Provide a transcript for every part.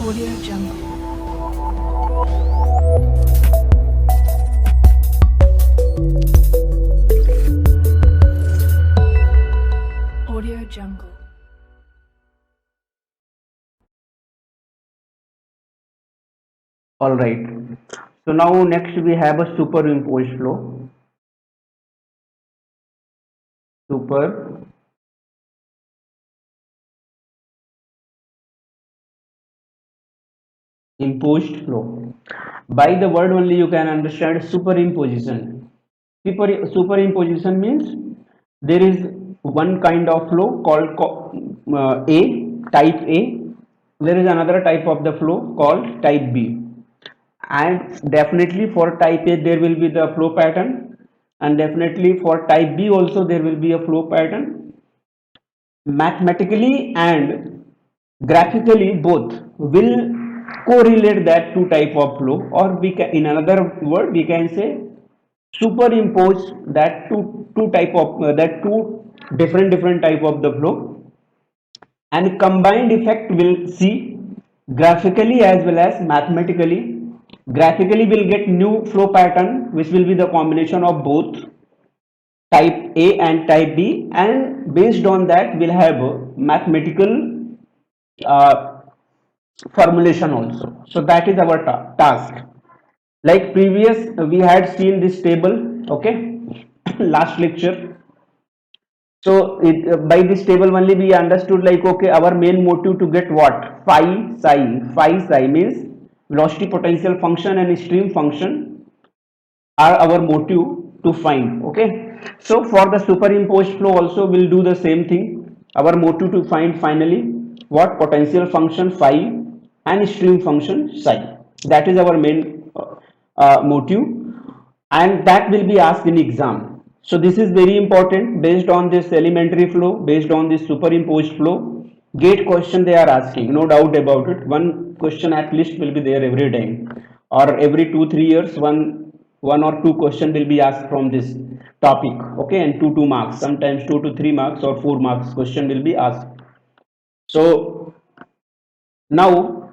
Audio Jungle. Audio Jungle. All right. So now next we have a superimposed flow. Superimposed flow. By the word only you can understand superimposition. Superimposition means there is one kind of flow called A, type A. There is another type of the flow called type B. And definitely for type A there will be the flow pattern, and definitely for type B also there will be a flow pattern. Mathematically and graphically both will correlate that two type of flow, or we can, in another word we can say, superimpose that two type of that two different type of the flow, and combined effect will see graphically as well as mathematically. Graphically we'll get new flow pattern which will be the combination of both type A and type B, and based on that we'll have a mathematical uh, formulation also. So that is our task. Like previous we had seen this table, okay, last lecture. So by this table only we understood, like, okay, our main motive to get what, phi psi means velocity potential function and stream function are our motive to find. Okay, so for the superimposed flow also we'll do the same thing. Our motive to find finally what, potential function phi and stream function psi. That is our main motive, and that will be asked in exam. So this is very important. Based on this elementary flow, based on this superimposed flow, gate question they are asking, no doubt about it. One question at least will be there every time, or every 2 3 years one or two question will be asked from this topic. Okay, and 2 marks, sometimes 2 to 3 marks or 4 marks question will be asked. So now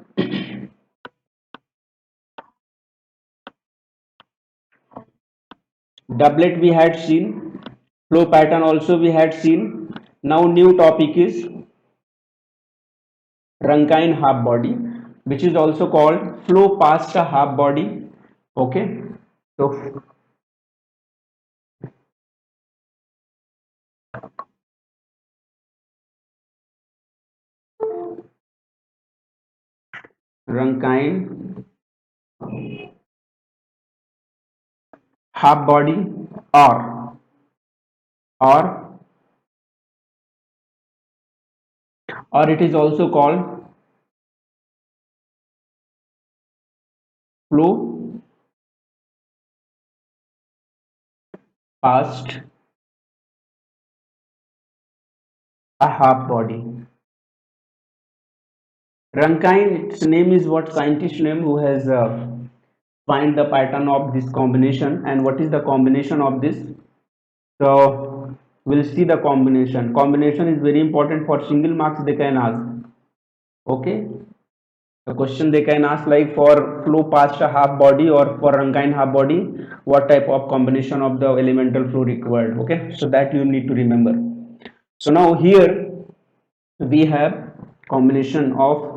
doublet we had seen, flow pattern also we had seen. Now new topic is Rankine half body, which is also called flow past a half body. Okay, so Rankine half body, or or it is also called flow past a half body. Rankine, its name is what, scientist name who has find the pattern of this combination. And what is the combination of this? So we'll see the combination. Combination is very important. For single marks they can ask. Okay, the question they can ask, like for flow past a half body or for Rankine half body, what type of combination of the elemental flow required. Okay, so that you need to remember. So now here we have combination of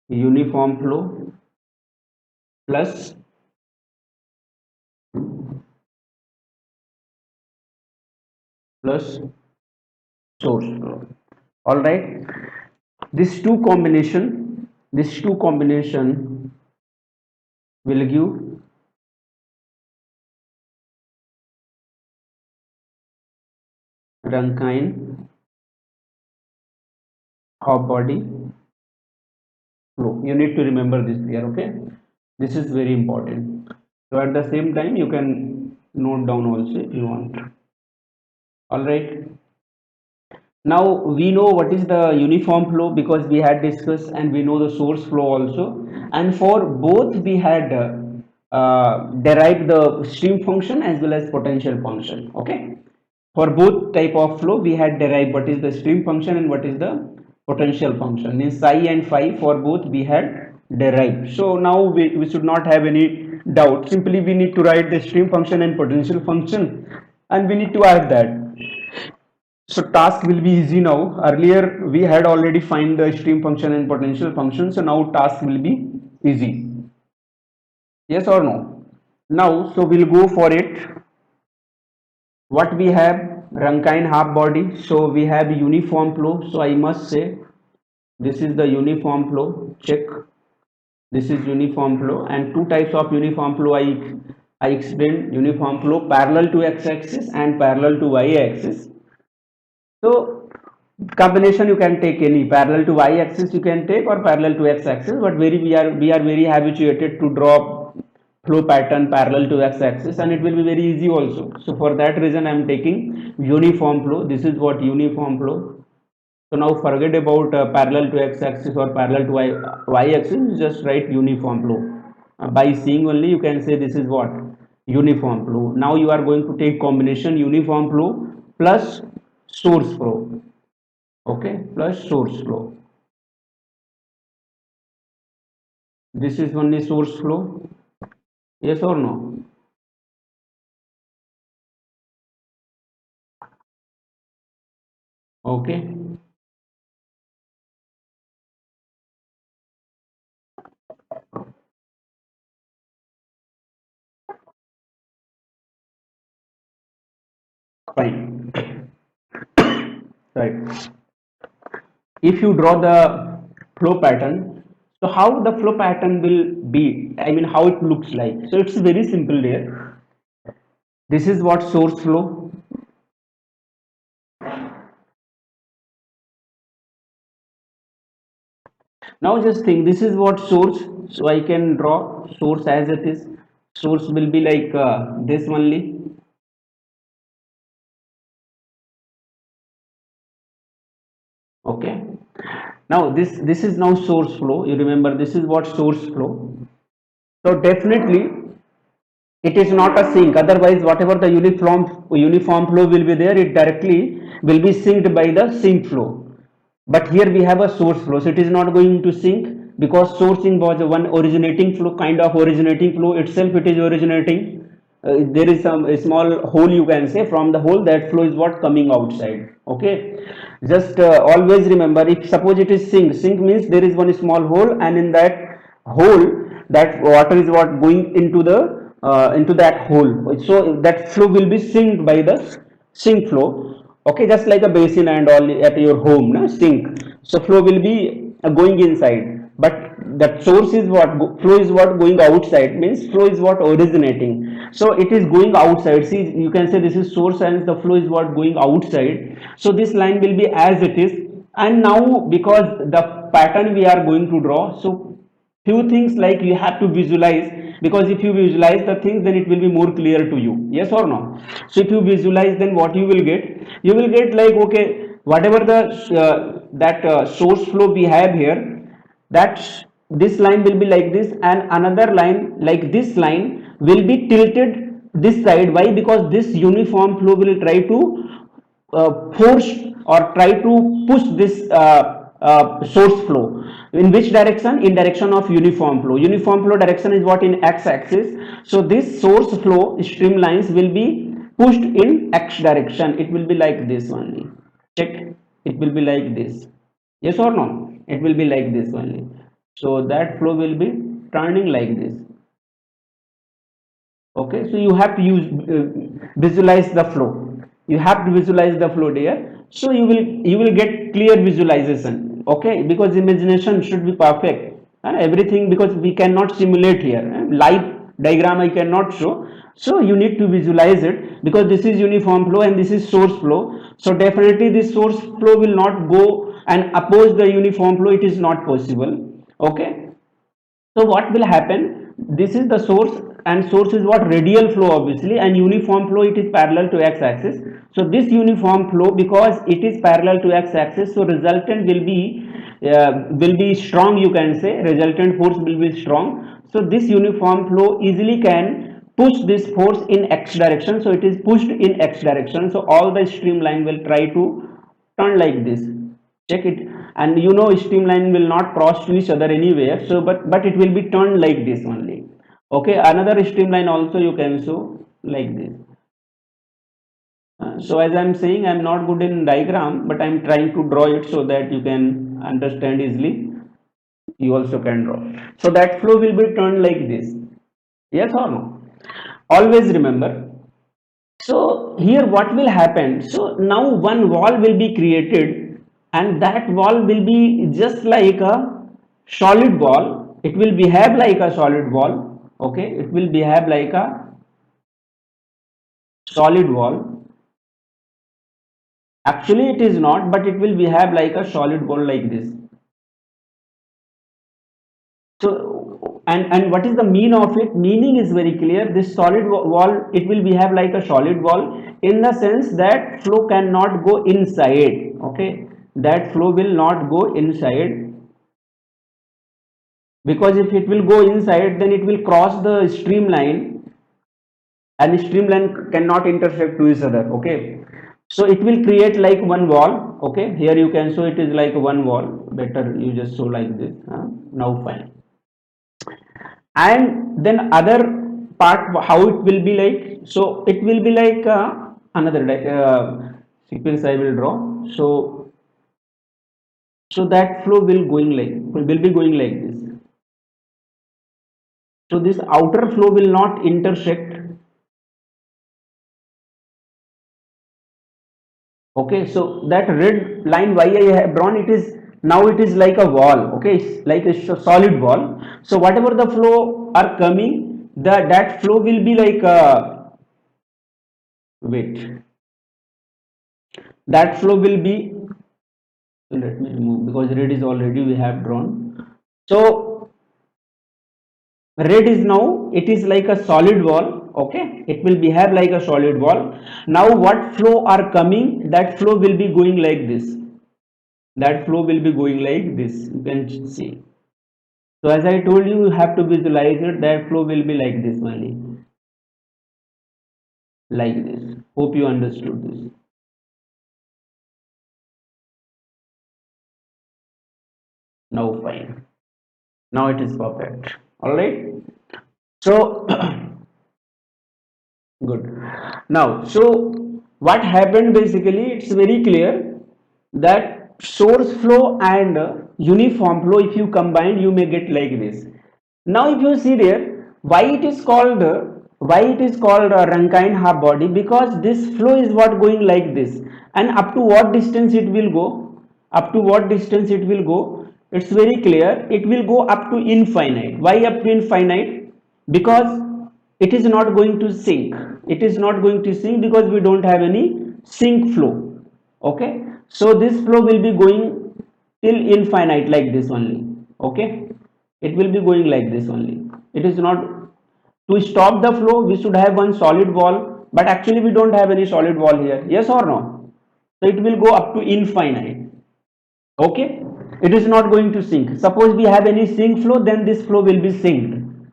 uniform flow plus source flow. All right, this two combination will give Rankine half body flow. You need to remember this here. Okay, this is very important. So at the same time you can note down also if you want. All right, now we know what is the uniform flow because we had discussed, and we know the source flow also. And for both we had derived the stream function as well as potential function. Okay, For both type of flow, we had derived what is the stream function and what is the potential function. Means psi and phi for both we had derived. So now we should not have any doubt. Simply we need to write the stream function and potential function, and we need to add that. So task will be easy now. Earlier we had already find the stream function and potential function. So now task will be easy. Yes or no? Now, so we'll go for it. What we have, Rankine half body. So we have uniform flow. So I must say this is the uniform flow. Check. This is uniform flow, and two types of uniform flow I explained. Uniform flow parallel to x-axis and parallel to y-axis. So combination you can take any parallel to y-axis you can take or parallel to x-axis, but we are very habituated to draw flow pattern parallel to x-axis, and it will be very easy also. So for that reason I am taking uniform flow. This is what uniform flow. So now forget about parallel to x-axis or parallel to y-axis. Just write uniform flow. By seeing only you can say this is what uniform flow. Now you are going to take combination uniform flow plus source flow. Okay, plus source flow. This is only source flow. Yes or no? Okay. Fine. Right. If you draw the flow pattern, so how the flow pattern will be? I mean, how it looks like. So it's very simple there. This is what source flow. Now just think, this is what source. So I can draw source as it is. Source will be like this only. Okay. Now this is now source flow. You remember this is what source flow. So definitely it is not a sink. Otherwise, whatever the uniform flow will be there, it directly will be synced by the sink flow. But here we have a source flow, so it is not going to sink because sourcing was one originating flow, kind of originating flow itself. It is originating. There is some a small hole, you can say. From the hole, that flow is what coming outside. Okay, just always remember, if suppose it is sink means there is one small hole, and in that hole that water is what going into that hole. So that flow will be synced by the sink flow. Okay, just like a basin and all at your home, no? Sink. So flow will be going inside, but that source is what flow is what going outside, means flow is what originating. So it is going outside. See, you can say this is source and the flow is what going outside. So this line will be as it is. And now because the pattern we are going to draw, so few things like you have to visualize, because if you visualize the things then it will be more clear to you. Yes or no? So if you visualize, then what you will get, you will get like, okay, whatever the that source flow we have here, that this line will be like this, and another line like this line will be tilted this side. Why? Because this uniform flow will try to force or try to push this source flow. In which direction? In direction of uniform flow. Uniform flow direction is what? In x-axis. So this source flow streamlines will be pushed in x direction. It will be like this only. Check. It will be like this. Yes or no? It will be like this only. So that flow will be turning like this. Okay, so you have to use visualize the flow. You have to visualize the flow there, so you will get clear visualization. Okay, because imagination should be perfect and everything, because we cannot simulate here. Live diagram I cannot show, so you need to visualize it, because this is uniform flow and this is source flow. So definitely this source flow will not go and oppose the uniform flow. It is not possible. Okay, so what will happen? This is the source, and source is what? Radial flow obviously, and uniform flow, it is parallel to x-axis. So this uniform flow, because it is parallel to x-axis, so resultant will be strong. You can say resultant force will be strong. So this uniform flow easily can push this force in x direction, so it is pushed in x direction, so all the streamline will try to turn like this. Check it. And you know streamline will not cross to each other anywhere, so but it will be turned like this only. Okay, another streamline also you can show like this. So as I'm saying, I'm not good in diagram, but I'm trying to draw it so that you can understand easily. You also can draw. So that flow will be turned like this. Yes or no? Always remember. So here what will happen? So now one wall will be created, and that wall will be just like a solid wall. It will behave like a solid wall. Okay, it will behave like a solid wall. Actually it is not, but it will behave like a solid wall like this. So and what is the mean of it? Meaning is very clear. This solid wall, it will behave like a solid wall in the sense that flow cannot go inside. Okay, that flow will not go inside, because if it will go inside, then it will cross the streamline, and streamline cannot intersect to each other. Okay, so it will create like one wall. Okay, here you can show it is like one wall. Better you just show like this. Now fine. And then other part, how it will be like, so it will be like another sequence I will draw. So that flow will be going like this. So this outer flow will not intersect. Okay, so that red line why I have drawn, it is now it is like a wall. Okay, it's like a solid wall. So whatever the flow are coming, that flow will be like wait, that flow will be, let me remove because red is already we have drawn. So red is now, it is like a solid wall. Okay, it will behave like a solid wall. Now what flow are coming, that flow will be going like this. That flow will be going like this, you can see. So as I told you, you have to visualize it, that flow will be like this only, like this. Hope you understood this. Now fine, now it is perfect. All right, so good. Now, so what happened basically, it's very clear that source flow and uniform flow, if you combine, you may get like this. Now if you see there, why it is called a Rankine half body, because this flow is what going like this, and up to what distance it will go, up to what distance it will go, it's very clear, it will go up to infinite. Why up to infinite? Because it is not going to sink, it is not going to sink because we don't have any sink flow. Okay, so this flow will be going till infinite like this only. Okay, it will be going like this only. It is not, to stop the flow we should have one solid wall, but actually we don't have any solid wall here. Yes or no? So it will go up to infinite. Okay, it is not going to sink. Suppose we have any sink flow, then this flow will be synced,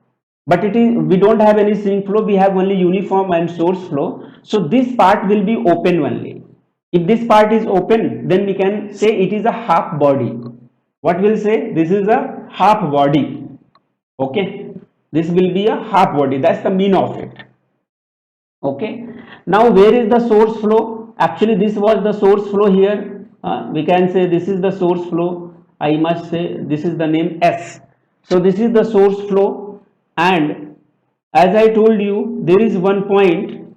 but it is, we don't have any sink flow, we have only uniform and source flow. So this part will be open only. If this part is open, then we can say it is a half body. What will say? This is a half body. Okay, this will be a half body, that's the mean of it. Okay, now where is the source flow? Actually this was the source flow here. We can say this is the source flow. I must say this is the name S. So this is the source flow, and as I told you, there is one point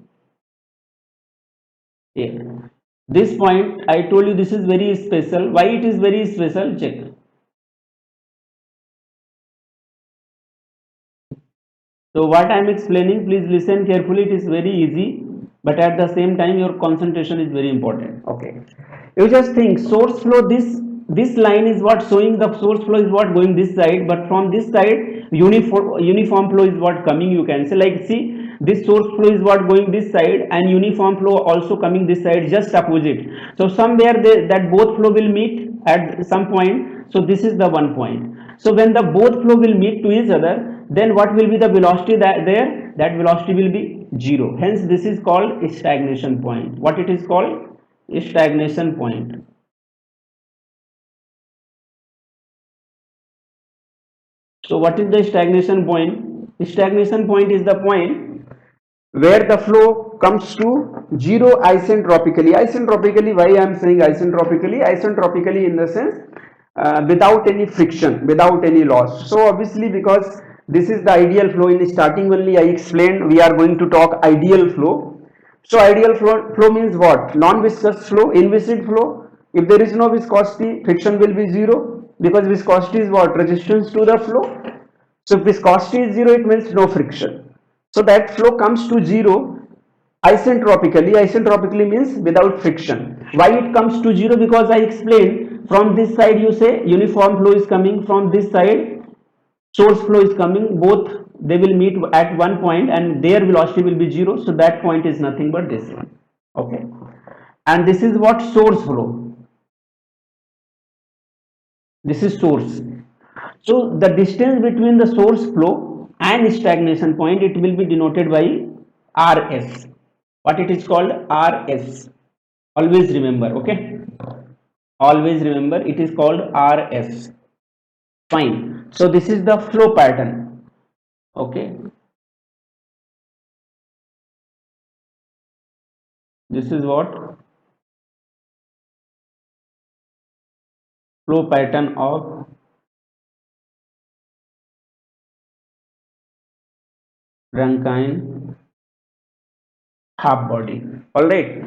here. This point I told you, this is very special. Why it is very special? Check. So what I am explaining, please listen carefully. It is very easy, but at the same time your concentration is very important. Okay, you just think source flow, this line is what showing the source flow is what going this side, but from this side uniform flow is what coming. You can say like, see, this source flow is what going this side, and uniform flow also coming this side, just opposite. So somewhere that both flow will meet at some point. So this is the one point. So when the both flow will meet to each other, then what will be the velocity that there? That velocity will be 0. Hence, this is called stagnation point. What it is called? Stagnation point. So, what is the stagnation point? Stagnation point is the point where the flow comes to 0 isentropically. Isentropically, why I am saying isentropically? Isentropically in the sense without any friction, without any loss. So obviously, because this is the ideal flow, in starting only I explained we are going to talk ideal flow. So ideal flow means what? Non-viscous flow, inviscid flow. If there is no viscosity, friction will be 0, because viscosity is what? Resistance to the flow. So if viscosity is 0, it means no friction. So that flow comes to 0 isentropically. Isentropically means without friction. Why it comes to 0? Because I explained, from this side you say uniform flow is coming, from this side source flow is coming, both they will meet at one point and their velocity will be 0. So that point is nothing but this one. Okay, and this is what? Source flow. This is source. So the distance between the source flow and stagnation point, it will be denoted by RS. What it is called? RS. Always remember, okay? Always remember, it is called RS. Fine. So this is the flow pattern. Okay. This is what? Flow pattern of Rankine half body. All right.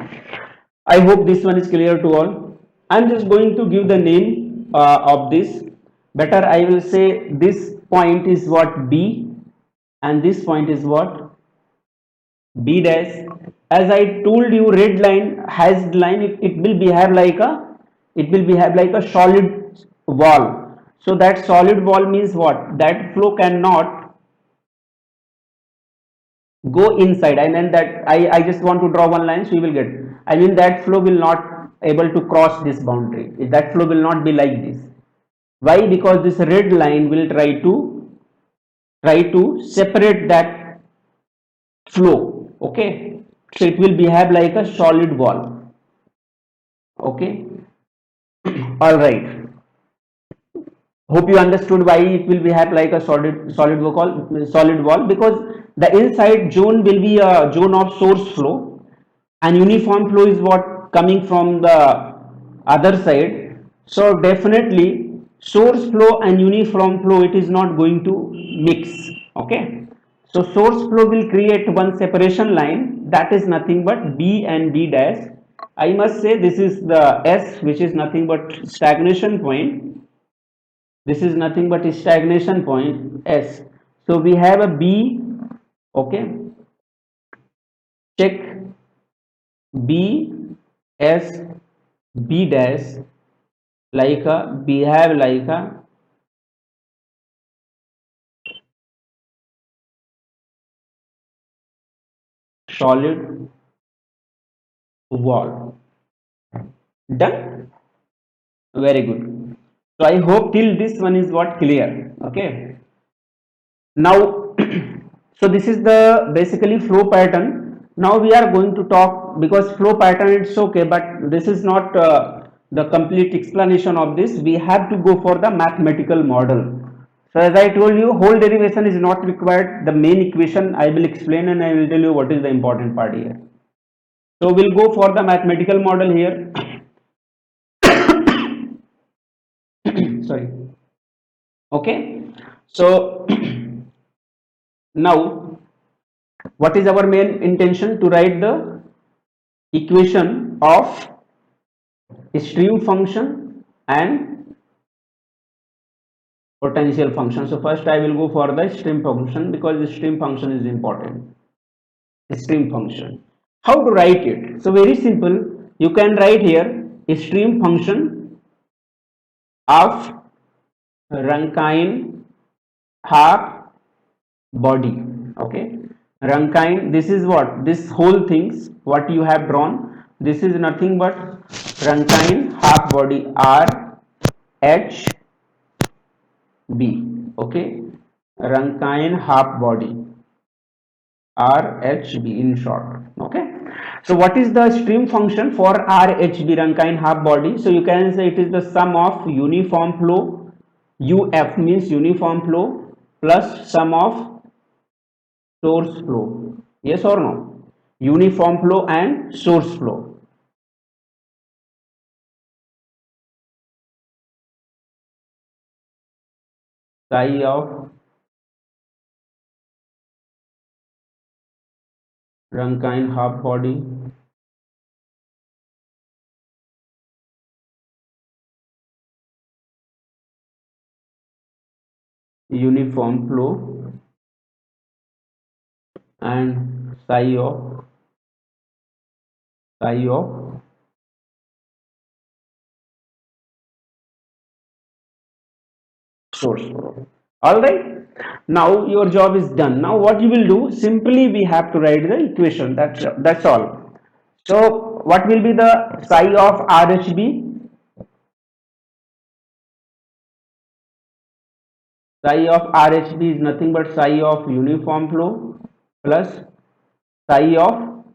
I hope this one is clear to all. I'm just going to give the name of this. Better I will say this point is what? B, and this point is what? B dash. As I told you, red line, has line, it will behave like a solid wall. So that solid wall means what? That flow cannot go inside. I mean that I just want to draw one line, so you will get. I mean that flow will not able to cross this boundary. That flow will not be like this. Why? Because this red line will try to separate that flow. Okay, so it will behave like a solid wall. Okay, all right. Hope you understood why it will behave like a solid wall, because the inside zone will be a zone of source flow, and uniform flow is what coming from the other side. So definitely source flow and uniform flow, it is not going to mix. Okay, so source flow will create one separation line, that is nothing but B and B dash. I must say this is the S, which is nothing but stagnation point. This is nothing but a stagnation point S. So we have a B. Okay, check B S B dash like a behave like a solid wall. Done. Very good. So I hope till this one is what clear. Okay, now so this is the basically flow pattern. Now we are going to talk, because flow pattern it's okay, but this is not the complete explanation of this. We have to go for the mathematical model. So as I told you, whole derivation is not required. The main equation I will explain, and I will tell you what is the important part here. So we'll go for the mathematical model here. Sorry. Okay, so now what is our main intention? To write the equation of stream function and potential function. So first I will go for the stream function, because the stream function is important. Stream function, how to write it? So very simple, you can write here a stream function of Rankine half body. Okay, Rankine, this is what? This whole things what you have drawn, this is nothing but Rankine half body R H B. Okay, Rankine half body, RHB in short. Okay. So what is the stream function for RHB, Rankine half body? So you can say it is the sum of uniform flow, UF means uniform flow, plus sum of source flow. Yes or no? Uniform flow and source flow. Psi of Rankine half body uniform flow and psi of source flow. All right. Now your job is done. Now what you will do? Simply we have to write the equation. That's all. So what will be the psi of RHB? Psi of RHB is nothing but psi of uniform flow plus psi of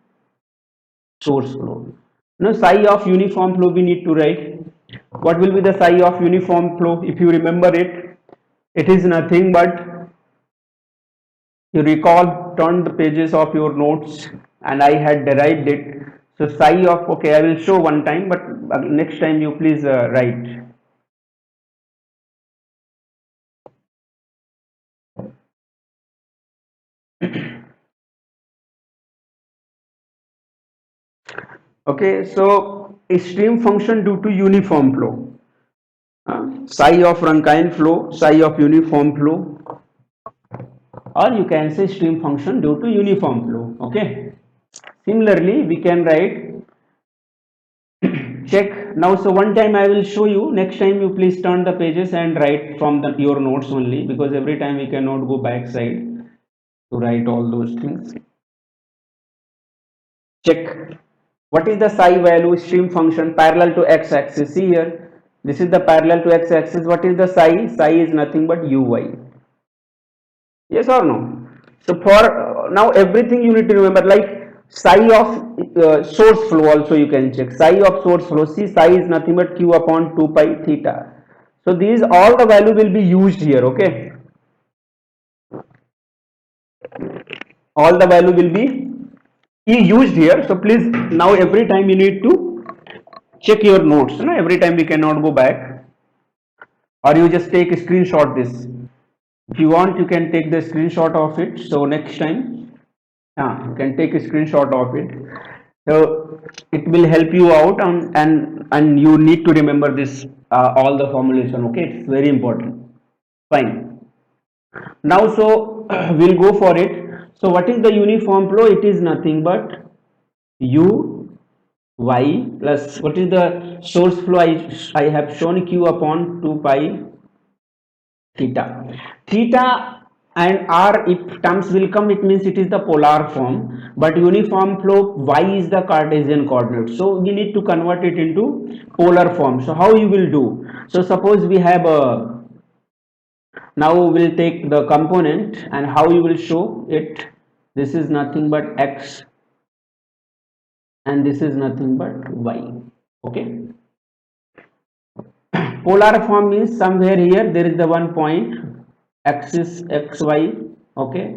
source flow. Now psi of uniform flow we need to write. What will be the psi of uniform flow? If you remember it, it is nothing but, you recall, turn the pages of your notes and I had derived it. So psi of, okay, I will show one time, but next time you please write. Okay, so a stream function due to uniform flow. Psi of Rankine flow, psi of uniform flow, or you can say stream function due to uniform flow. Okay. Similarly, we can write, check now. So one time I will show you. Next time you please turn the pages and write from your notes only, because every time we cannot go backside to write all those things. Check. What is the psi value stream function parallel to x-axis? See here. This is the parallel to x-axis. What is the psi? Psi is nothing but uy. Yes or no? So for now everything you need to remember, like psi of source flow also you can check. Psi of source flow, see, psi is nothing but q upon 2 pi theta. So these all the value will be used here. Okay, all the value will be used here. So please, now every time you need to check your notes, every time we cannot go back, or you just take a screenshot this. If you want, you can take the screenshot of it, so next time you can take a screenshot of it. So it will help you out, and you need to remember this, all the formulation. Okay, it's very important. Fine. Now so we'll go for it. So what is the uniform flow? It is nothing but u y plus, what is the source flow? I have shown q upon 2 pi theta. Theta and r, if terms will come, it means it is the polar form, but uniform flow y is the Cartesian coordinate, so we need to convert it into polar form. So how you will do? So suppose we have a, now we'll take the component, and how you will show it? This is nothing but x and this is nothing but y. Okay, polar form means somewhere here there is the one point, axis xy. Okay,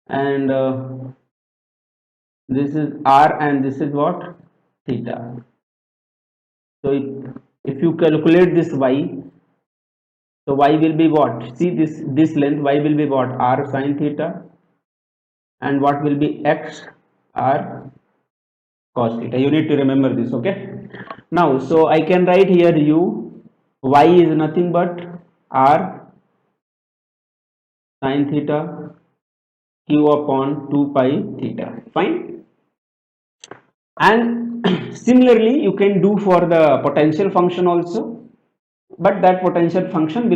and this is r and this is what? Theta. So if you calculate this y, so y will be what? See, this length y will be what? R sine theta, and what will be x? R cos theta. You need to remember this. Okay, now so I can write here u, y is nothing but r sine theta q upon 2 pi theta. Fine. And similarly you can do for the potential function also, but that potential function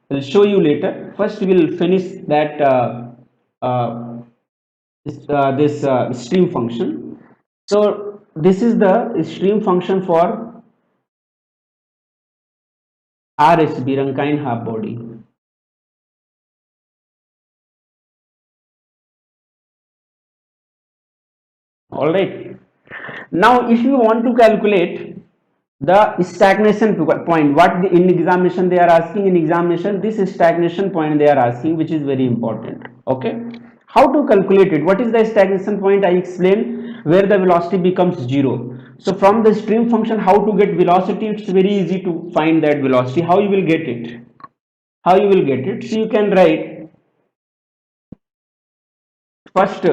will show you later. First we will finish that uh, this stream function. So this is the stream function for RHB, Rankine half body. All right. Now if you want to calculate the stagnation point, what in examination they are asking, in examination this stagnation point they are asking, which is very important. Okay, how to calculate it? What is the stagnation point? I explained, where the velocity becomes zero. So from the stream function, how to get velocity? It's very easy to find that velocity. How you will get it? How you will get it? So you can write first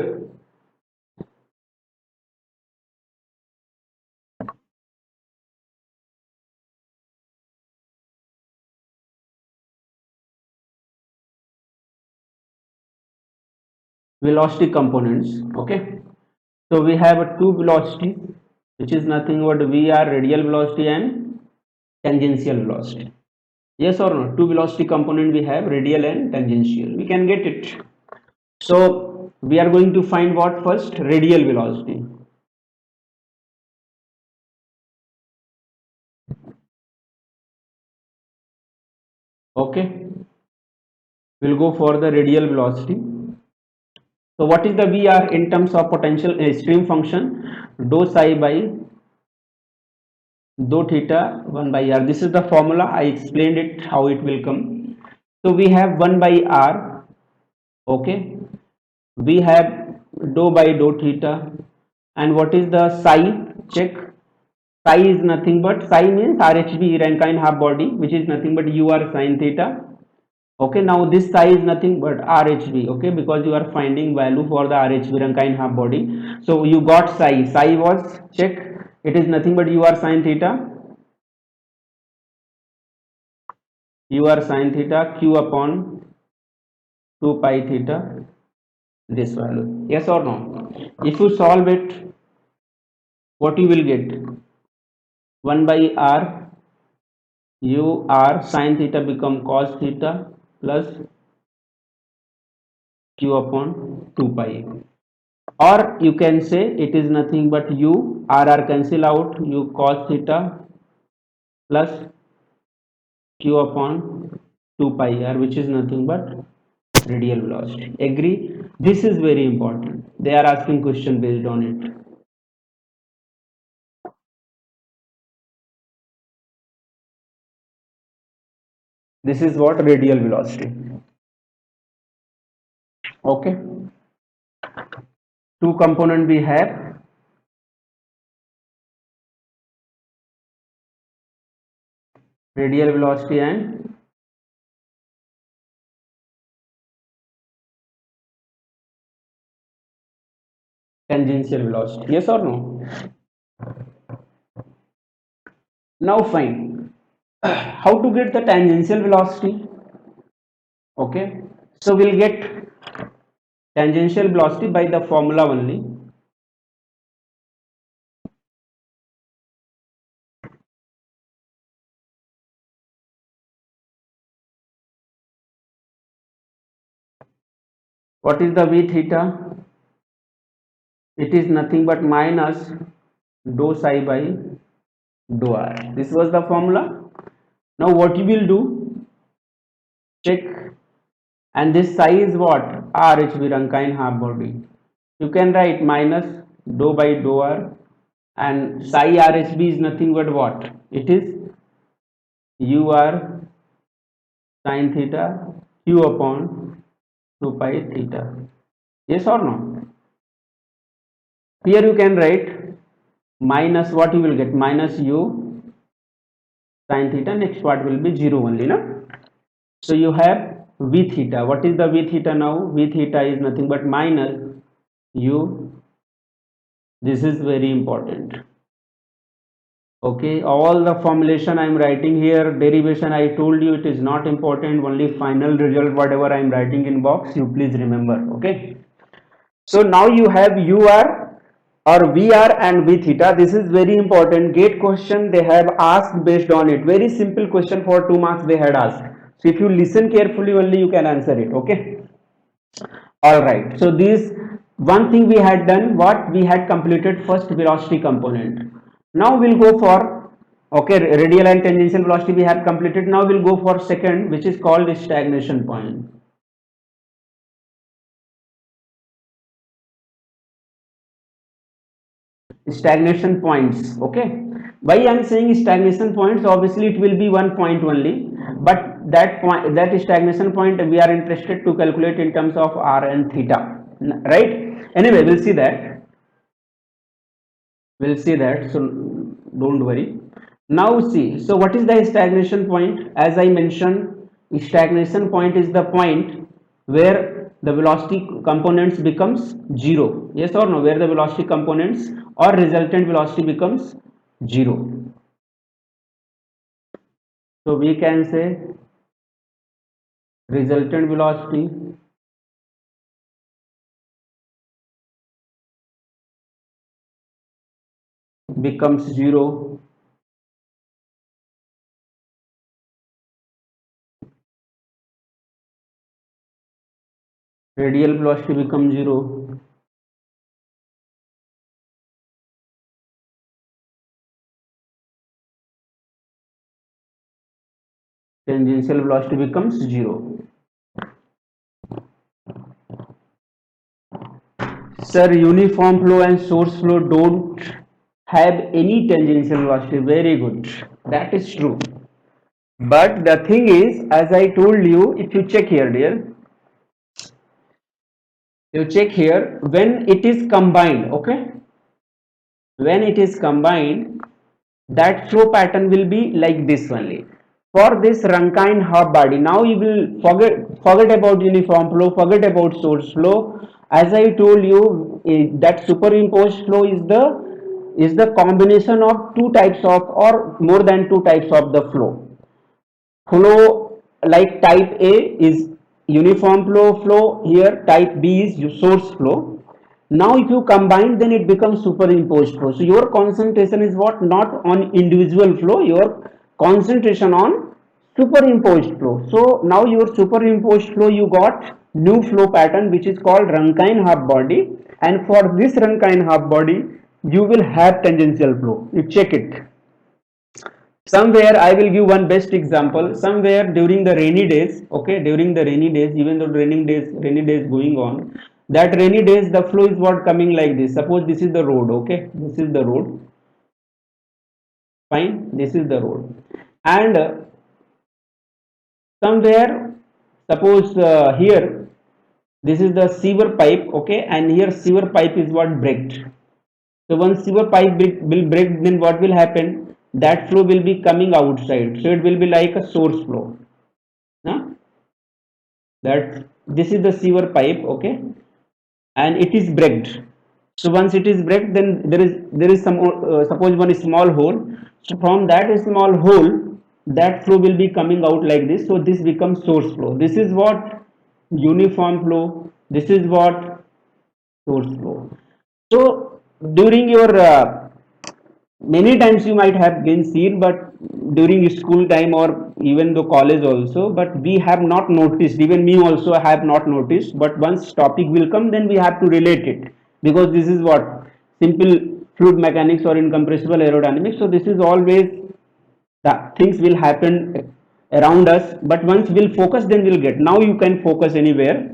velocity components. Okay, so we have two velocities, which is nothing but VR, radial velocity, and tangential velocity. Yes or no? Two velocity component we have, radial and tangential. We can get it. So we are going to find what first? Radial velocity. Okay, we'll go for the radial velocity. So what is the VR in terms of potential stream function? Dou psi by dou theta 1 by r. This is the formula. I explained it how it will come. So we have 1 by r. Okay, we have dou by dou theta, and what is the psi? Check. Psi is nothing but, psi means RHB, Rankine half body, which is nothing but UR sin theta. Okay, now this psi is nothing but RHB. Okay, because you are finding value for the RHB, Rankine half body. So you got psi. Psi was, check, it is nothing but UR sin theta. UR sin theta Q upon 2 pi theta, this value. Yes or no? If you solve it, what you will get? 1 by r u r sin theta become cos theta plus q upon 2 pi, or you can say it is nothing but u r cancel out, u cos theta plus q upon 2 pi r, which is nothing but radial velocity. Agree? This is very important. They are asking question based on it. This is what radial velocity. Okay, two component we have, radial velocity and tangential velocity. Yes or no? Now find how to get the tangential velocity. Okay, so we'll get tangential velocity by the formula only. What is the v theta? It is nothing but minus dou psi by dou r. This was the formula. Now what you will do? Check, and this psi is what? RHB, Rankine half body. You can write minus dou by dou r, and psi RHB is nothing but what? It is UR sin theta q upon 2 pi theta. Yes or no? Here you can write minus, what you will get? Minus u sin theta, next part will be 0 only, no? So you have v theta. What is the v theta now? V theta is nothing but minus u, this is very important. Okay, all the formulation I am writing here, derivation I told you it is not important, only final result whatever I am writing in box you please remember. Okay, so now you have UR or VR and V theta. This is very important. Gate question they have asked based on it. Very simple question for 2 marks they had asked. So if you listen carefully only you can answer it. Okay. All right. So this one thing we had done, what we had completed first velocity component. Now we'll go for, okay, radial and tangential velocity we have completed. Now we'll go for second, which is called stagnation point. stagnation points. Okay, why I'm saying stagnation points? Obviously it will be one point only, but that point, that stagnation point, we are interested to calculate in terms of r and theta, right? Anyway, we'll see that, so don't worry. Now see, so what is the stagnation point? As I mentioned, stagnation point is the point where the velocity components becomes zero. Yes or no? Where the velocity components or resultant velocity becomes zero. So we can say resultant velocity becomes zero, radial velocity becomes zero, tangential velocity becomes zero. Sir, uniform flow and source flow don't have any tangential velocity. Very good. That is true. But the thing is, as I told you, if you check here, dear, you check here, when it is combined, okay? When it is combined, that flow pattern will be like this only. For this Rankine half body, now you will forget about uniform flow, forget about source flow. As I told you, that superimposed flow is the combination of two types of, or more than two types of the flow. Like type A is uniform flow, here type B is source flow. Now if you combine, then it becomes superimposed flow. So your concentration is what? Not on individual flow, your concentration on superimposed flow. So now your superimposed flow, you got new flow pattern which is called Rankine half body, and for this Rankine half body you will have tangential flow. You check it. Somewhere I will give one best example. Somewhere during the rainy days, okay, during the rainy days, even though rainy days going on, that rainy days the flow is what coming like this. Suppose this is the road, okay, this is the road, fine, this is the road, and somewhere, suppose here this is the sewer pipe, okay, and here sewer pipe is what breaked. So once sewer pipe will break, then what will happen? That flow will be coming outside. So it will be like a source flow. Huh? That this is the sewer pipe, okay, and it is breaked. So once it is breaked, then there is some suppose one small hole. So from that small hole, that flow will be coming out like this. So this becomes source flow. This is what uniform flow. This is what source flow. So during your many times you might have been seen, but during school time or even the college also, but we have not noticed, even me also have not noticed, but once topic will come, then we have to relate it, because this is what simple fluid mechanics or incompressible aerodynamics. So this is always the things will happen around us, but once we'll focus, then we'll get. Now you can focus anywhere.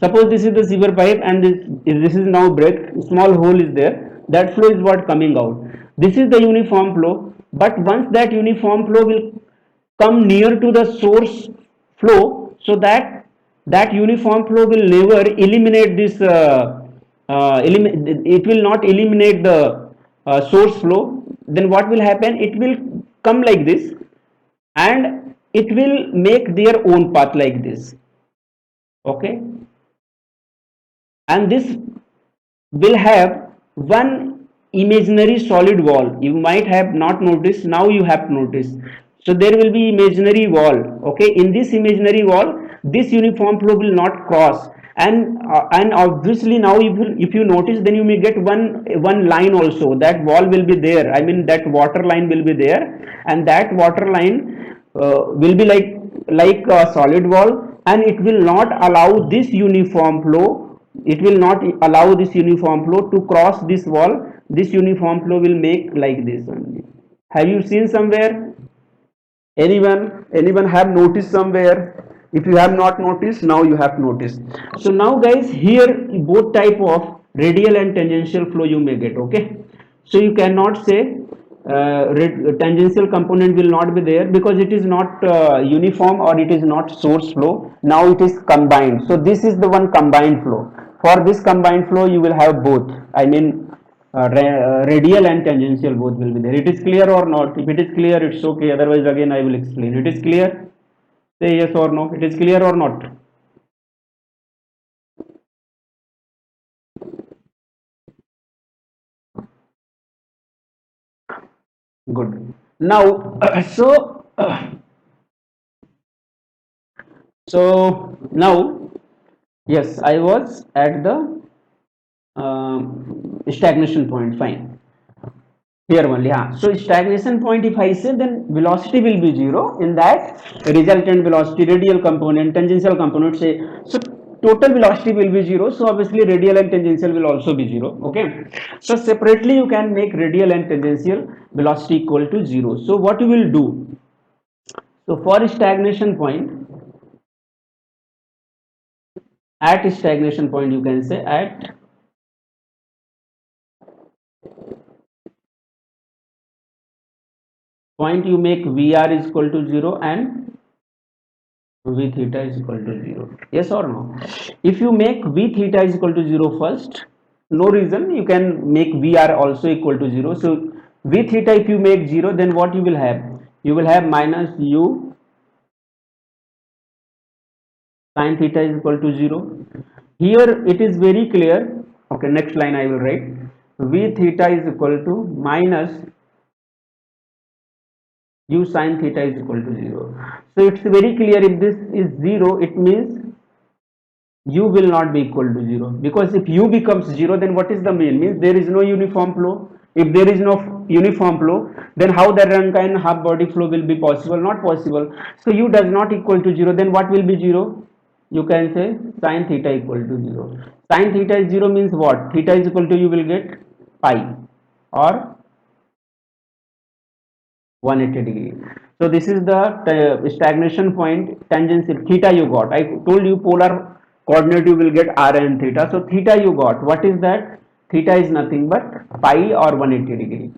Suppose this is the sewer pipe and this is now break, small hole is there, that flow is what coming out. This is the uniform flow, but once that uniform flow will come near to the source flow, so that uniform flow will never eliminate this it will not eliminate the source flow. Then what will happen? It will come like this, and it will make their own path like this, okay, and this will have one imaginary solid wall. You might have not noticed, now you have noticed. So there will be imaginary wall, okay. In this imaginary wall, this uniform flow will not cross, and obviously now if you notice, then you may get one line also. That wall will be there, I mean that water line will be there, and that water line will be like a solid wall, and it will not allow this uniform flow, it will not allow this uniform flow to cross this wall. This uniform flow will make like this only. Have you seen somewhere? Anyone have noticed somewhere? If you have not noticed, now you have noticed. So now guys, here both type of radial and tangential flow you may get, okay. So you cannot say tangential component will not be there because it is not uniform or it is not source flow. Now it is combined. So this is the one combined flow. For this combined flow, you will have both. I mean, radial and tangential both will be there. It is clear or not? If it is clear, it's okay. Otherwise, again, I will explain. It is clear? Say yes or no. It is clear or not? Good. Now, so now, yes, I was at the stagnation point. Fine. Here only, yeah. So stagnation point, if I say, then velocity will be zero. In that, resultant velocity, radial component, tangential component, say, so total velocity will be zero. So obviously radial and tangential will also be zero. Okay. So separately you can make radial and tangential velocity equal to zero. So what you will do? So for stagnation point, at stagnation point, you can say at point you make Vr is equal to 0 and V theta is equal to 0. Yes or no? If you make V theta is equal to 0 first, no reason, you can make Vr also equal to 0. So V theta, if you make 0, then what you will have? You will have minus U sin theta is equal to 0. Here it is very clear. Okay, next line I will write. V theta is equal to minus U sin theta is equal to 0. So it's very clear, if this is 0, it means U will not be equal to 0, because if U becomes 0, then what is the means there is no uniform flow. If there is no uniform flow, then how the Rankine half body flow will be possible? Not possible. So U does not equal to 0, then what will be 0? You can say sin theta equal to 0. Sin theta is 0 means what? Theta is equal to, you will get pi or 180 degree. So this is the stagnation point tangential theta you got. I told you polar coordinate you will get r and theta. So theta you got. What is that? Theta is nothing but pi or 180 degree.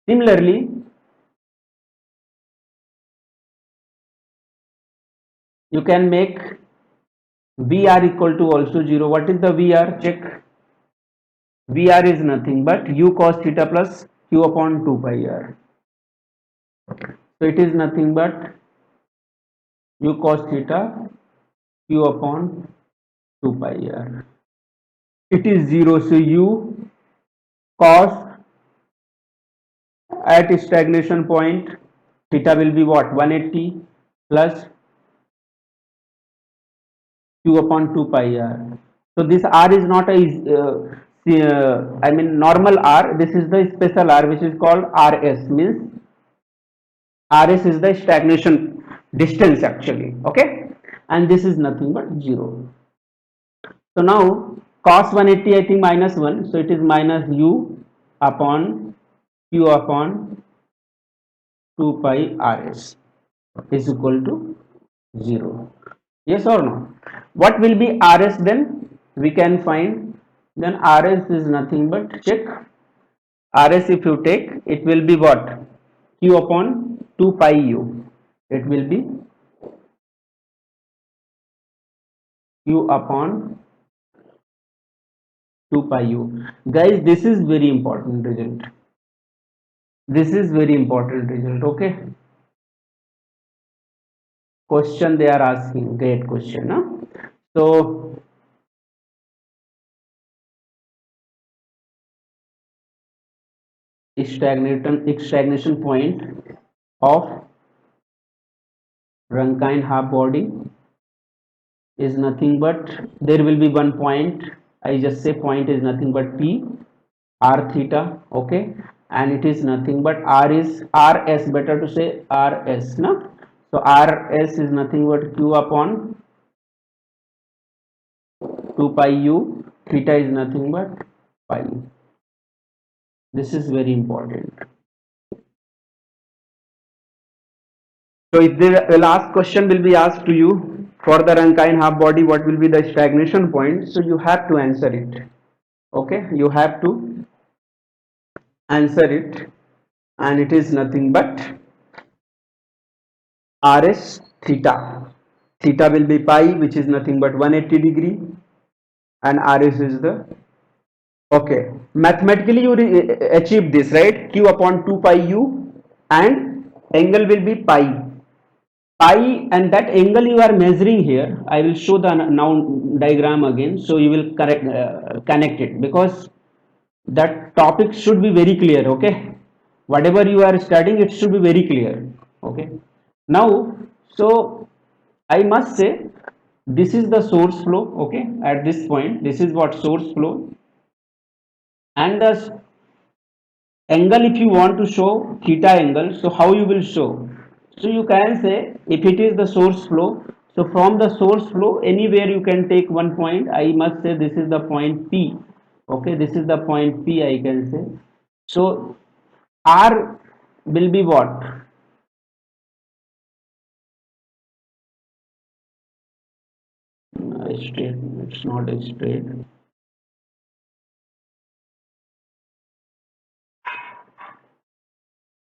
Similarly, you can make Vr equal to also 0. What is the Vr? Check. Vr is nothing but u cos theta plus q upon 2 pi r. So it is nothing but u cos theta q upon 2 pi r. It is 0, so u cos at stagnation point theta will be what? 180 plus q upon 2 pi r. So this r is not a I mean normal r. This is the special r, which is called rs. Means rs is the stagnation distance actually. Okay, and this is nothing but 0. So now cos 180, I think minus 1, so it is minus u upon q upon 2 pi rs is equal to 0. Yes or no? What will be rs then? We can find, then rs is nothing but, check, rs if you take, it will be what? Q upon 2 pi u. It will be q upon 2 pi u. Guys, this is very important result. This is very important result. Okay, question they are asking, great question, huh? So stagnation point of Rankine half body is nothing but, there will be one point, I just say point is nothing but p r theta. Okay, and it is nothing but r is rs, better to say rs, no? So rs is nothing but q upon 2 pi u, theta is nothing but pi. This is very important. So if the last question will be asked to you for the Rankine half body, what will be the stagnation point? So you have to answer it. Okay, you have to answer it, and it is nothing but rs theta. Theta will be pi, which is nothing but 180 degree, and rs is the, okay, mathematically you achieve this, right? Q upon 2 pi u, and angle will be pi, and that angle you are measuring here, I will show the now diagram again, so you will correct connect it, because that topic should be very clear. Okay, whatever you are studying, it should be very clear. Okay, now, so I must say, this is the source flow. Okay, at this point, this is what source flow, and the angle, if you want to show theta angle, so how you will show? So you can say, if it is the source flow, so from the source flow anywhere you can take one point. I must say this is the point P. Okay, this is the point P, I can say. So R will be what? Straight, it's not a straight.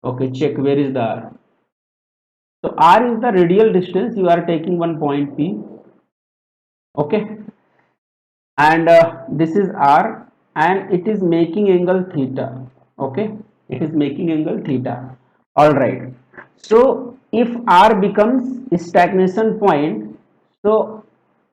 Okay, check where is the R. So R is the radial distance you are taking one point P. Okay, and this is R, and it is making angle theta. Okay, it is making angle theta. All right, so if R becomes stagnation point, so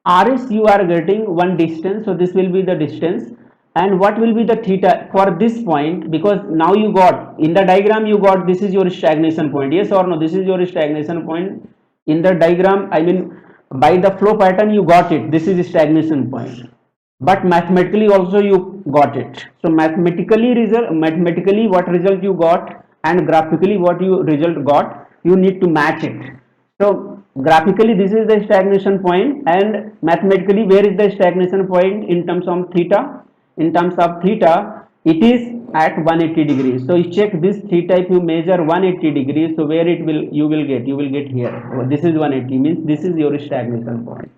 rs you are getting one distance, so this will be the distance, and what will be the theta for this point? Because now you got in the diagram, you got this is your stagnation point, yes or no? This is your stagnation point in the diagram, I mean by the flow pattern you got it, this is stagnation point, but mathematically also you got it. So mathematically what result you got, and graphically what you result got, you need to match it. So graphically this is the stagnation point, and mathematically where is the stagnation point in terms of theta? In terms of theta, it is at 180 degrees. So you check this theta, if you measure 180 degrees, so where it will, you will get here. This is 180, means this is your stagnation point.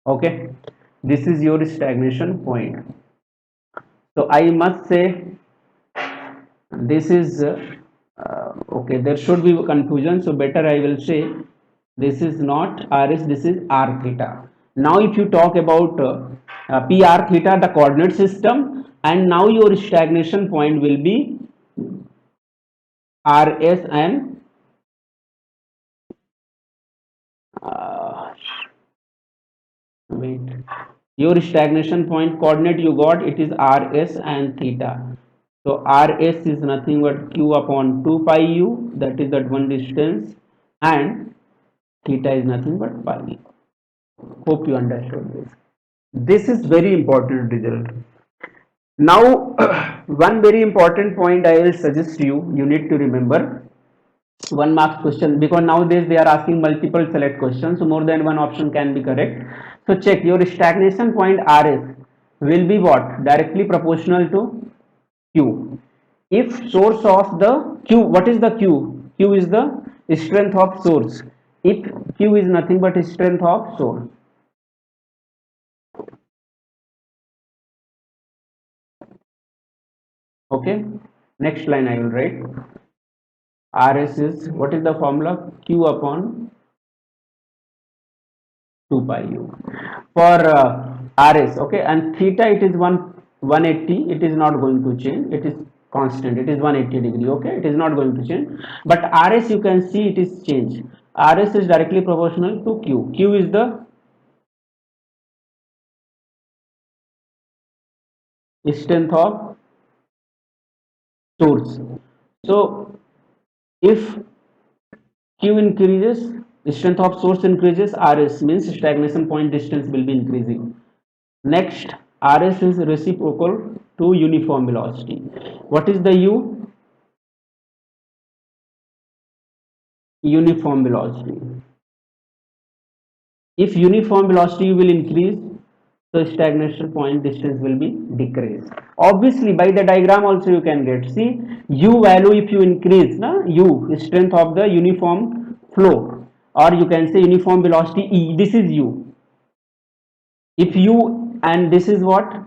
Okay, this is your stagnation point. So I must say this is okay, there should be confusion, so better I will say this is not rs, this is r theta. Now if you talk about p r theta, the coordinate system, and now your stagnation point will be rs, and uh, wait, your stagnation point coordinate you got, it is rs and theta. So rs is nothing but q upon 2 pi u, that is that one distance, and theta is nothing but pi. Hope you understood this. This is very important result. Now one very important point I will suggest you need to remember. One marks question, because nowadays they are asking multiple select questions, so more than one option can be correct. So check your stagnation point rs will be what? Directly proportional to q. If source of the q, what is the q? Q is the strength of source. If q is nothing but strength of source. Okay, next line I will write, rs is, what is the formula? Q upon 2 pi u for rs. Okay, and theta, it is 180, it is not going to change, it is constant, it is 180 degree. Okay, it is not going to change, but rs you can see it is changed. Rs is directly proportional to q. Q is the strength of source. So if q increases, strength of source increases, rs means stagnation point distance will be increasing. Next, rs is reciprocal to uniform velocity. What is the u? Uniform velocity. If uniform velocity will increase, so stagnation point distance will be decreased. Obviously by the diagram also you can get, see, u value if you increase, na, u strength of the uniform flow, or you can say uniform velocity e, this is u. If u, and this is what,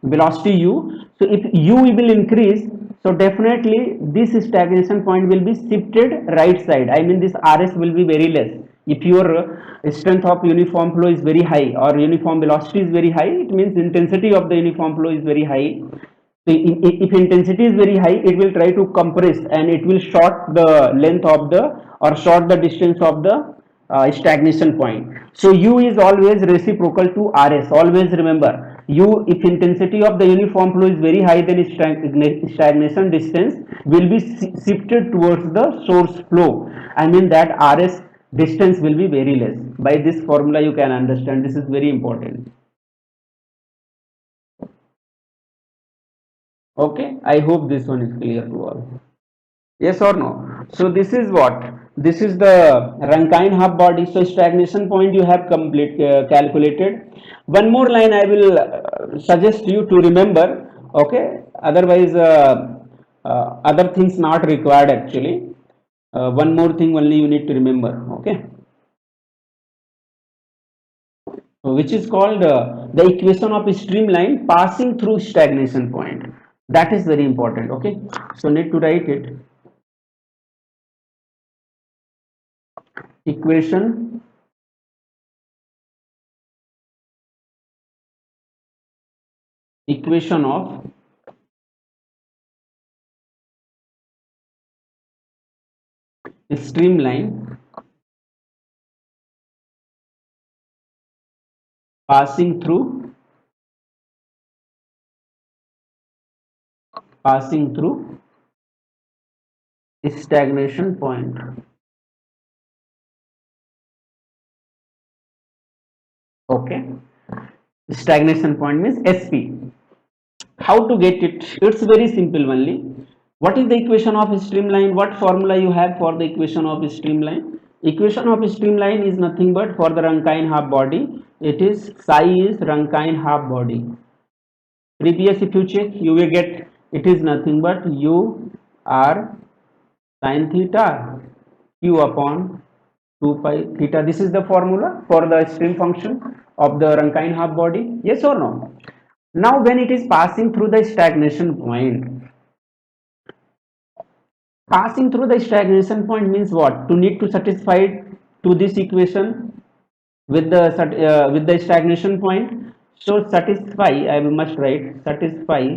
velocity u. So if u will increase, so definitely this stagnation point will be shifted right side. I mean this rs will be very less. If your strength of uniform flow is very high or uniform velocity is very high, it means intensity of the uniform flow is very high. So if intensity is very high, it will try to compress and it will short the length of the or short the distance of the stagnation point. So u is always reciprocal to rs. Always remember, u, if intensity of the uniform flow is very high, then stagnation distance will be shifted towards the source flow. I mean that rs distance will be very less. By this formula you can understand, this is very important. Okay, I hope this one is clear to all. Yes or no? So this is what, this is the Rankine hub body. So stagnation point you have complete calculated. One more line I will suggest you to remember. Okay, otherwise other things not required actually. One more thing only you need to remember. Okay, which is called the equation of streamline passing through stagnation point. That is very important. Okay, so need to write it. Equation equation of streamline passing through stagnation point. Okay, stagnation point means sp. How to get it? It's very simple only. What is the equation of streamline? What formula you have for the equation of streamline? Equation of streamline is nothing but for the Rankine half body, it is psi is Rankine half body. Previous if you check, you will get it is nothing but u r sin theta q upon 2 pi theta. This is the formula for the stream function of the Rankine half body. Yes or no? Now when it is passing through the stagnation point, passing through the stagnation point means what? To need to satisfy to this equation with the stagnation point. So satisfy, I must write satisfy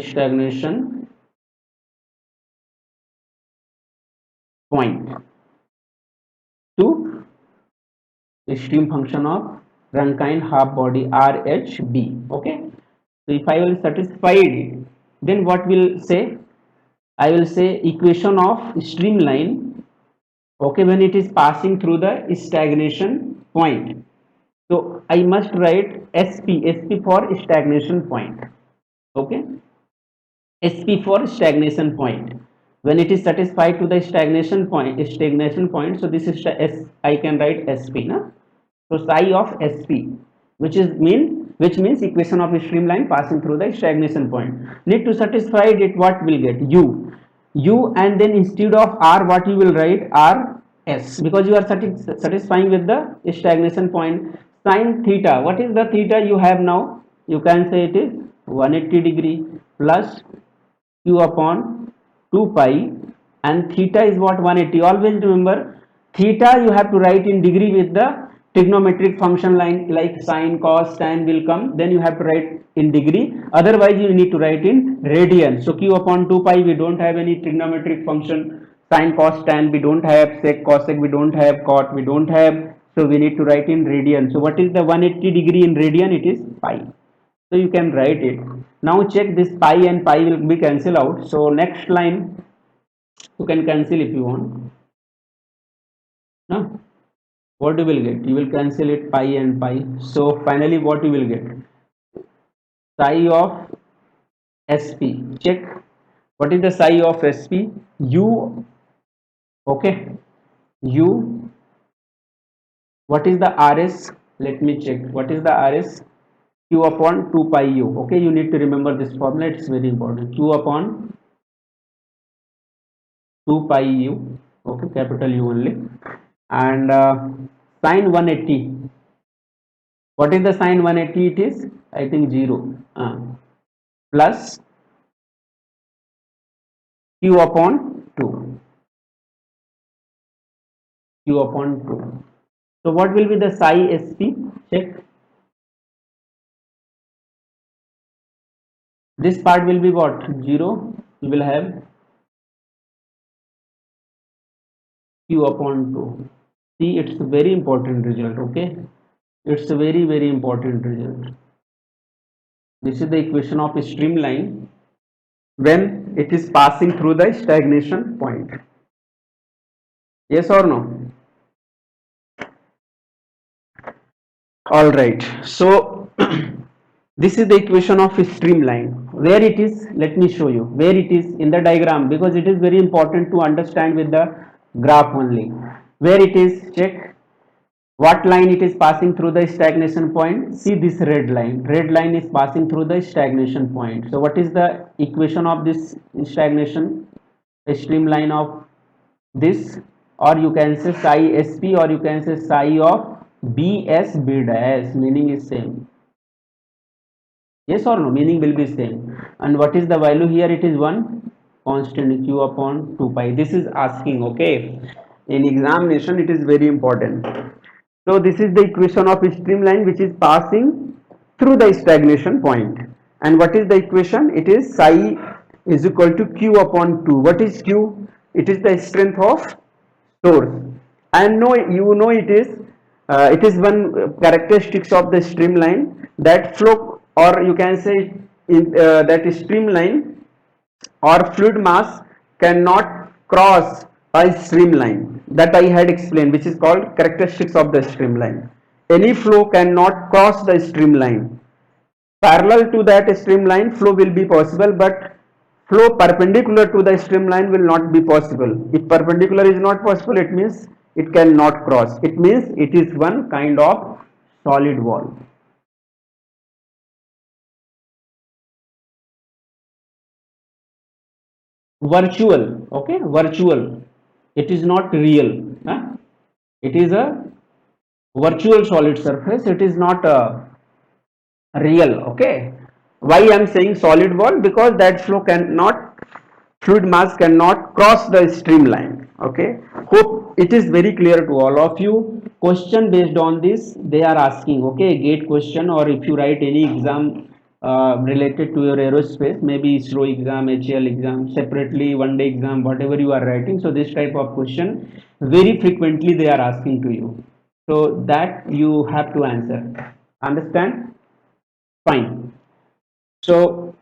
stagnation point to stream function of Rankine half body RHB. Okay, so if I will satisfy it, then what will say? I will say equation of streamline. Okay, when it is passing through the stagnation point. So I must write SP for stagnation point. Okay, SP for stagnation point. When it is satisfied to the stagnation point. So this is S. I can write SP. Na? So psi of SP, which means equation of a streamline passing through the stagnation point. Need to satisfy it. What will get u, and then instead of r, what you will write r s, because you are satisfying with the stagnation point. Sin theta. What is the theta you have now? You can say it is 180 degree plus q upon 2 pi, and theta is what? 180. Always remember, theta you have to write in degree with the trigonometric function line, like sine, cos, tan will come, then you have to write in degree. Otherwise you need to write in radian. So q upon 2 pi, we don't have any trigonometric function. Sine, cos, tan we don't have, sec, cosec we don't have, cot we don't have, so we need to write in radian. So what is the 180 degree in radian? It is pi. So you can write it. Now check, this pi and pi will be cancel out. So next line you can cancel if you want. No, what you will get? You will cancel it, pi and pi. So finally what you will get? Psi of sp. Check, what is the psi of sp? U. Okay, u. What is the rs? Let me check. What is the rs? Q upon 2 pi u. Okay, you need to remember this formula, it's very important. Q upon 2 pi u. Okay, capital U only. And sine 180. What is the sign 180? It is, I think, 0, plus q upon 2, q upon 2. So what will be the psi sp? Check. This part will be what? 0. You will have q upon 2. See, it's a very important result. Okay, it's a very important result. This is the equation of a streamline when it is passing through the stagnation point. Yes or no? All right. So this is the equation of a streamline. Where it is, let me show you where it is in the diagram, because it is very important to understand with the graph only. Where it is, check what line it is passing through the stagnation point. See this red line is passing through the stagnation point. So what is the equation of this stagnation? A streamline of this, or you can say psi sp, or you can say psi of bs b dash, meaning is same. Yes or no? Meaning will be same. And what is the value here? It is 1 constant q upon 2 pi. This is asking, okay, in examination it is very important. So this is the equation of a streamline which is passing through the stagnation point. And what is the equation? It is psi is equal to q upon 2. What is q? It is the strength of source. And no, you know it is one characteristics of the streamline that flow, or you can say that streamline or fluid mass cannot cross a streamline, that I had explained, which is called characteristics of the streamline. Any flow cannot cross the streamline. Parallel to that streamline flow will be possible, but flow perpendicular to the streamline will not be possible. If perpendicular is not possible, it means it cannot cross. It means it is one kind of solid wall. Virtual, okay, virtual. It is not real. Huh? It is a virtual solid surface. It is not a real. Okay, why I am saying solid wall? Because that flow cannot, fluid mass cannot cross the streamline. Okay, hope it is very clear to all of you. Question based on this they are asking, okay, gate question, or if you write any exam related to your aerospace, maybe ISRO exam, HAL exam, separately one day exam, whatever you are writing. So this type of question very frequently they are asking to you, so that you have to answer. Understand? Fine. So